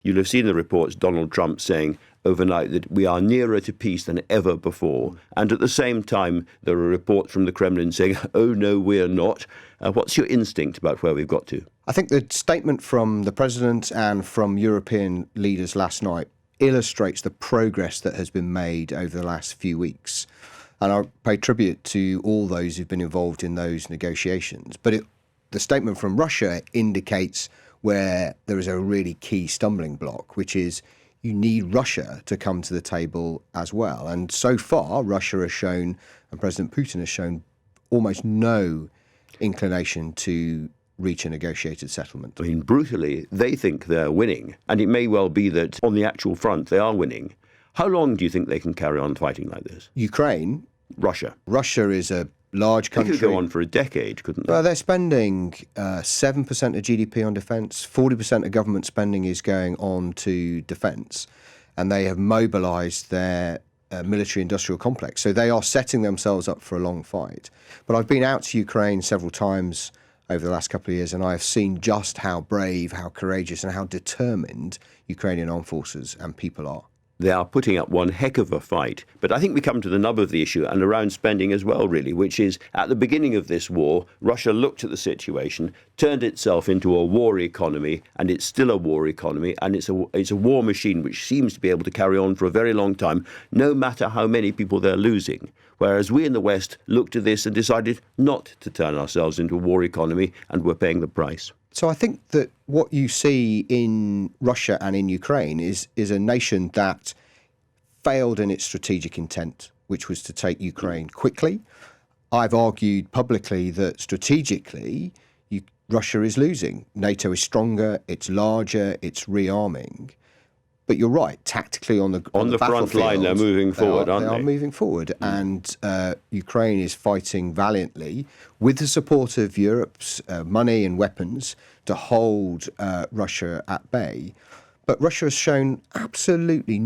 You'll have seen the reports, Donald Trump saying overnight that we are nearer to peace than ever before. And at the same time, there are reports from the Kremlin saying, oh, no, we're not. What's your instinct about where we've got to? I think the statement from the president and from European leaders last night illustrates the progress that has been made over the last few weeks. And I pay tribute to all those who've been involved in those negotiations. But the statement from Russia indicates where there is a really key stumbling block, which is you need Russia to come to the table as well. And so far, Russia has shown, and President Putin has shown, almost no inclination to reach a negotiated settlement. I mean, brutally, they think they're winning. And it may well be that on the actual front, they are winning. How long do you think they can carry on fighting like this? Ukraine? Russia. Russia is a large country. They could go on for a decade, couldn't they? Well, they're spending 7% of GDP on defence. 40% of government spending is going on to defence. And they have mobilised their military-industrial complex. So they are setting themselves up for a long fight. But I've been out to Ukraine several times over the last couple of years, and I have seen just how brave, how courageous, and how determined Ukrainian armed forces and people are. They are putting up one heck of a fight. But I think we come to the nub of the issue and around spending as well, really, which is at the beginning of this war, Russia looked at the situation, turned itself into a war economy, and it's still a war economy, and it's a war machine which seems to be able to carry on for a very long time, no matter how many people they're losing. Whereas we in the West looked at this and decided not to turn ourselves into a war economy, and we're paying the price. So I think that what you see in Russia and in Ukraine is a nation that failed in its strategic intent, which was to take Ukraine quickly. I've argued publicly that strategically, Russia is losing. NATO is stronger, it's larger, it's rearming. But you're right, tactically on the front line, they're moving forward, aren't they? They are moving forward, and Ukraine is fighting valiantly with the support of Europe's money and weapons to hold Russia at bay. But Russia has shown absolutely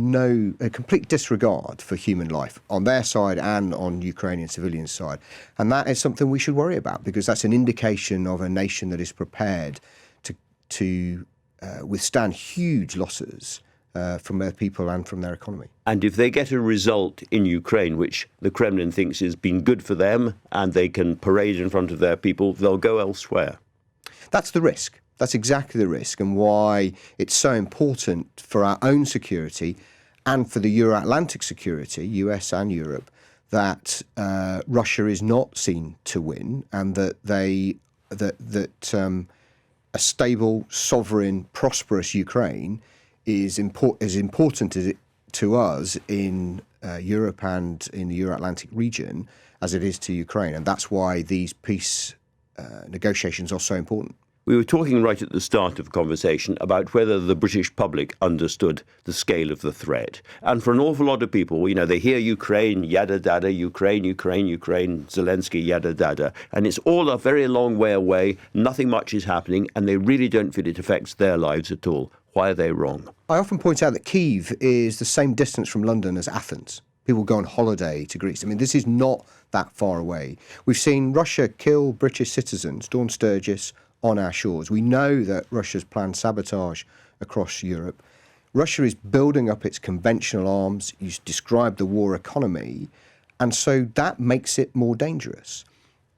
a complete disregard for human life on their side and on Ukrainian civilians' side. And that is something we should worry about, because that's an indication of a nation that is prepared to withstand huge losses from their people and from their economy. And if they get a result in Ukraine, which the Kremlin thinks has been good for them, and they can parade in front of their people, they'll go elsewhere. That's the risk. That's exactly the risk, and why it's so important for our own security and for the Euro-Atlantic security, US and Europe, that Russia is not seen to win, and that a stable, sovereign, prosperous Ukraine is important to us in Europe and in the Euro-Atlantic region as it is to Ukraine. And that's why these peace negotiations are so important. We were talking right at the start of the conversation about whether the British public understood the scale of the threat. And for an awful lot of people, they hear Ukraine, yada dada, Ukraine, Zelensky, yada dada. And it's all a very long way away, nothing much is happening, and they really don't feel it affects their lives at all. Why are they wrong? I often point out that Kyiv is the same distance from London as Athens. People go on holiday to Greece. I mean, this is not that far away. We've seen Russia kill British citizens, Dawn Sturgis, on our shores. We know that Russia's planned sabotage across Europe. Russia is building up its conventional arms. You described the war economy. And so that makes it more dangerous.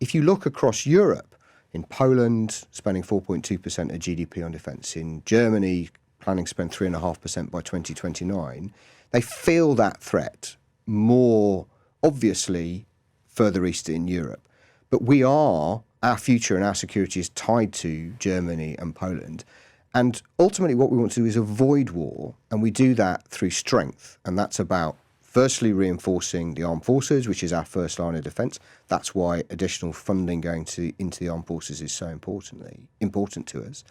If you look across Europe, in Poland, spending 4.2% of GDP on defence. In Germany, planning to spend 3.5% by 2029. They feel that threat more obviously further east in Europe. But our future and our security is tied to Germany and Poland. And ultimately what we want to do is avoid war. And we do that through strength. And that's about firstly reinforcing the armed forces, which is our first line of defence. That's why additional funding going into the armed forces is so important to us.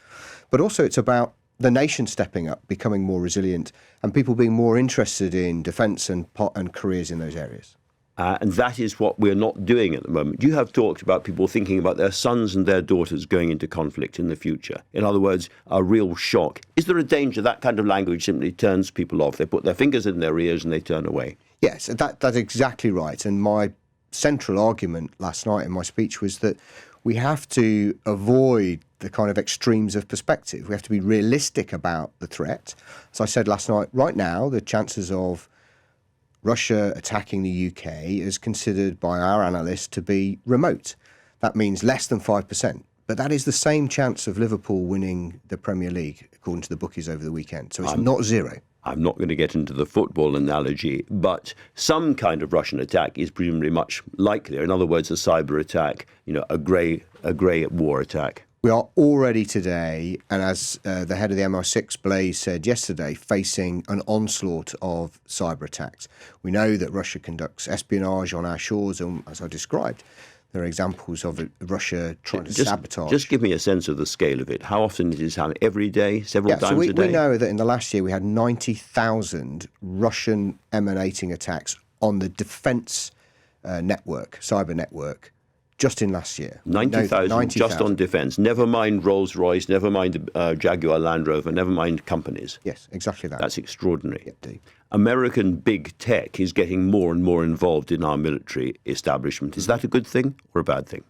But also it's about the nation stepping up, becoming more resilient, and people being more interested in defence and careers in those areas. And that is what we're not doing at the moment. You have talked about people thinking about their sons and their daughters going into conflict in the future. In other words, a real shock. Is there a danger that kind of language simply turns people off? They put their fingers in their ears and they turn away. Yes, that's exactly right. And my central argument last night in my speech was that we have to avoid the kind of extremes of perspective. We have to be realistic about the threat. As I said last night, right now, the chances of Russia attacking the UK is considered by our analysts to be remote. That means less than 5%. But that is the same chance of Liverpool winning the Premier League, according to the bookies over the weekend. So it's not zero. I'm not going to get into the football analogy, but some kind of Russian attack is presumably much likelier. In other words, a cyber attack, a grey war attack. We are already today, and as the head of the MI6, Blaise, said yesterday, facing an onslaught of cyber attacks. We know that Russia conducts espionage on our shores, and as I described, there are examples of Russia trying to sabotage. Just give me a sense of the scale of it. How often it is happening? Every day? Several times a day? We know that in the last year we had 90,000 Russian emanating attacks on the defence network, cyber network, just in last year. 90,000 just on defence. Never mind Rolls-Royce, never mind Jaguar Land Rover, never mind companies. Yes, exactly that. That's extraordinary. Yep. American big tech is getting more and more involved in our military establishment. Is that a good thing or a bad thing?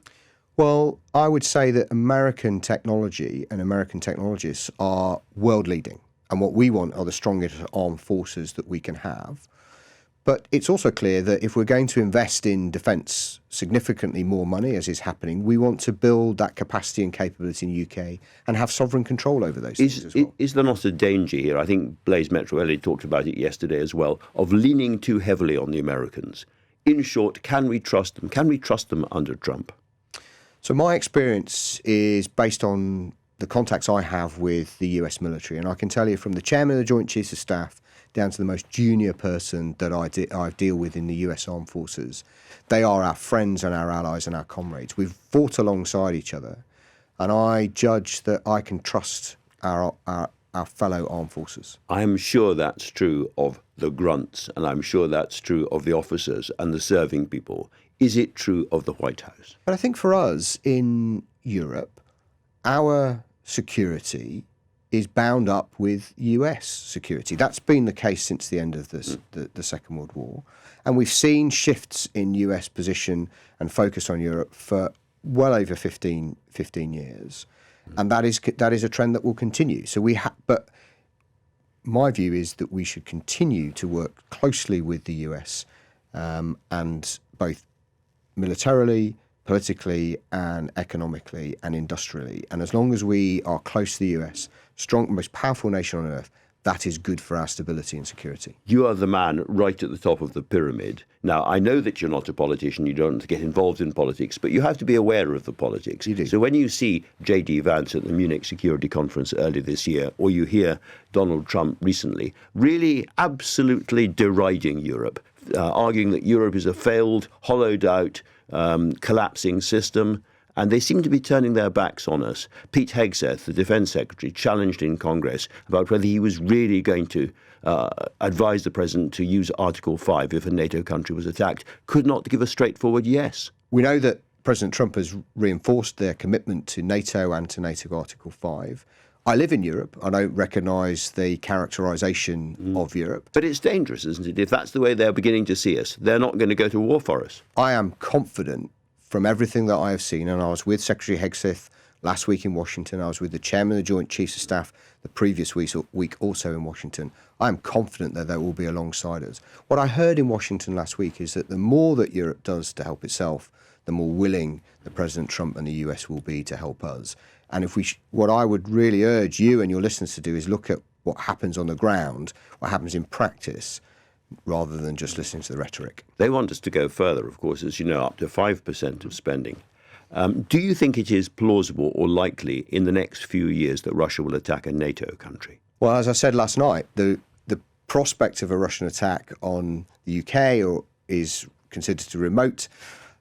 Well, I would say that American technology and American technologists are world leading. And what we want are the strongest armed forces that we can have. But it's also clear that if we're going to invest in defence significantly more money, as is happening, we want to build that capacity and capability in the UK and have sovereign control over those things as well. Is there not a danger here? I think Blaise Metroelli talked about it yesterday as well, of leaning too heavily on the Americans. In short, can we trust them? Can we trust them under Trump? So my experience is based on the contacts I have with the US military. And I can tell you from the chairman of the Joint Chiefs of Staff down to the most junior person that I deal with in the US Armed Forces, they are our friends and our allies and our comrades. We've fought alongside each other, and I judge that I can trust our fellow armed forces. I'm sure that's true of the grunts, and I'm sure that's true of the officers and the serving people. Is it true of the White House? But I think for us in Europe, our security is bound up with US security. That's been the case since the end of the Second World War. And we've seen shifts in US position and focus on Europe for well over 15 years. And that is a trend that will continue. So but my view is that we should continue to work closely with the US and both militarily, politically and economically and industrially. And as long as we are close to the US, strong, most powerful nation on earth, that is good for our stability and security. You are the man right at the top of the pyramid. Now, I know that you're not a politician, you don't get involved in politics, but you have to be aware of the politics. You do. So when you see J.D. Vance at the Munich Security Conference earlier this year, or you hear Donald Trump recently, really absolutely deriding Europe, arguing that Europe is a failed, hollowed out, collapsing system, and they seem to be turning their backs on us. Pete Hegseth, the Defence Secretary, challenged in Congress about whether he was really going to advise the President to use Article 5 if a NATO country was attacked, could not give a straightforward yes. We know that President Trump has reinforced their commitment to NATO and to NATO Article 5. I live in Europe. I don't recognise the characterisation of Europe. But it's dangerous, isn't it? If that's the way they're beginning to see us, they're not going to go to war for us. I am confident from everything that I have seen, and I was with Secretary Hegseth last week in Washington. I was with the Chairman of the Joint Chiefs of Staff the previous week also in Washington. I am confident that they will be alongside us. What I heard in Washington last week is that the more that Europe does to help itself, the more willing the President Trump and the US will be to help us. And what I would really urge you and your listeners to do is look at what happens on the ground, what happens in practice, rather than just listening to the rhetoric. They want us to go further, of course, as you know, up to 5% of spending. Do you think it is plausible or likely in the next few years that Russia will attack a NATO country? Well, as I said last night, the prospect of a Russian attack on the UK is considered to remote.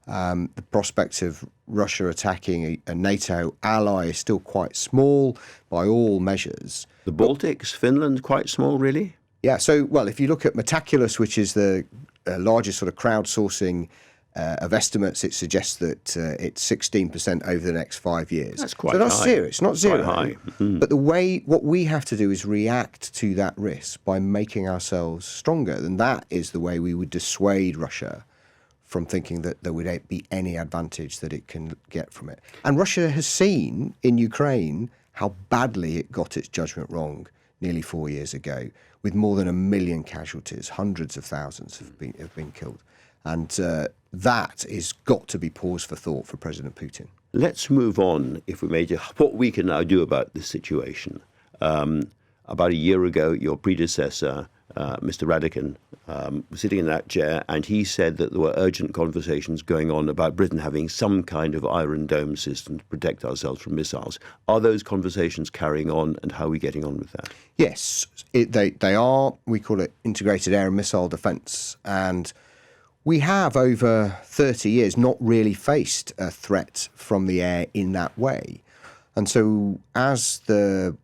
The prospect of Russia attacking a NATO ally is still quite small by all measures. The Baltics, Finland, quite small, really? Yeah, so, well, if you look at Metaculus, which is the largest sort of crowdsourcing of estimates, it suggests that it's 16% over the next 5 years. That's quite high. So that's high. zero. It's not zero. Quite high. Mm-hmm. But what we have to do is react to that risk by making ourselves stronger. And that is the way we would dissuade Russia from thinking that there would be any advantage that it can get from it. And Russia has seen in Ukraine how badly it got its judgment wrong nearly 4 years ago, with more than 1 million casualties. Hundreds of thousands have been killed. And that is got to be pause for thought for President Putin. Let's move on, if we may, to what we can now do about this situation. About a year ago, your predecessor, Mr. Radican, was sitting in that chair, and he said that there were urgent conversations going on about Britain having some kind of Iron Dome system to protect ourselves from missiles. Are those conversations carrying on, and how are we getting on with that? Yes, they are. We call it integrated air and missile defence. And we have, over 30 years, not really faced a threat from the air in that way. And so as the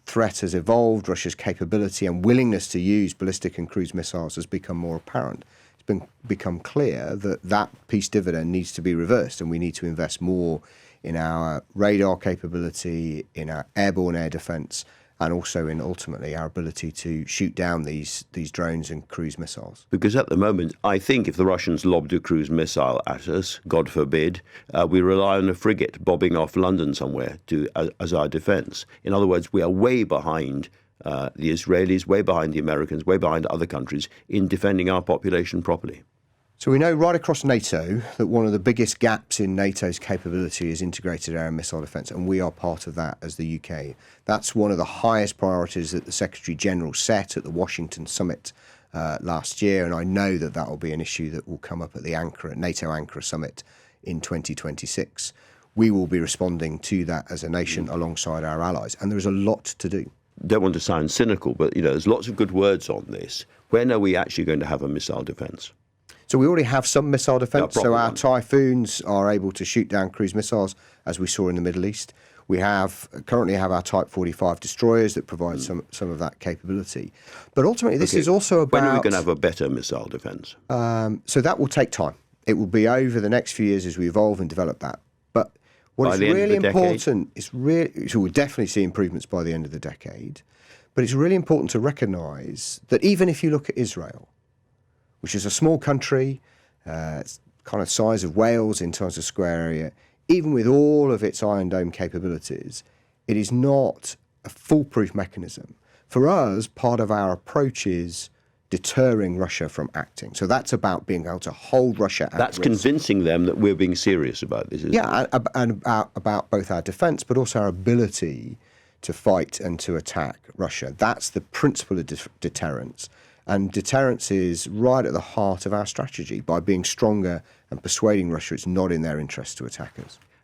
threat has evolved, Russia's capability and willingness to use ballistic and cruise missiles has become more apparent. It's become clear that that peace dividend needs to be reversed, and we need to invest more in our radar capability, in our airborne air defence, and also in, ultimately, our ability to shoot down these drones and cruise missiles. Because at the moment, I think if the Russians lobbed a cruise missile at us, God forbid, we rely on a frigate bobbing off London somewhere as our defence. In other words, we are way behind the Israelis, way behind the Americans, way behind other countries in defending our population properly. So we know right across NATO that one of the biggest gaps in NATO's capability is integrated air and missile defence, and we are part of that as the UK. That's one of the highest priorities that the Secretary-General set at the Washington summit last year, and I know that that will be an issue that will come up at the NATO Ankara summit in 2026. We will be responding to that as a nation alongside our allies, and there is a lot to do. Don't want to sound cynical, but there's lots of good words on this. When are we actually going to have a missile defence? So we already have some missile defence. So our Typhoons are able to shoot down cruise missiles, as we saw in the Middle East. We currently have our Type 45 destroyers that provide some of that capability. But ultimately, this is also about... When are we going to have a better missile defence? So that will take time. It will be over the next few years as we evolve and develop that. But what is really important is so we'll definitely see improvements by the end of the decade. But it's really important to recognise that even if you look at Israel, which is a small country, it's kind of size of Wales in terms of square area, even with all of its Iron Dome capabilities, it is not a foolproof mechanism. For us, part of our approach is deterring Russia from acting. So that's about being able to hold Russia at That's risk. Convincing them that we're being serious about this, isn't it? Yeah, and about both our defence, but also our ability to fight and to attack Russia. That's the principle of deterrence. And deterrence is right at the heart of our strategy. By being stronger and persuading Russia it's not in their interest to attack us.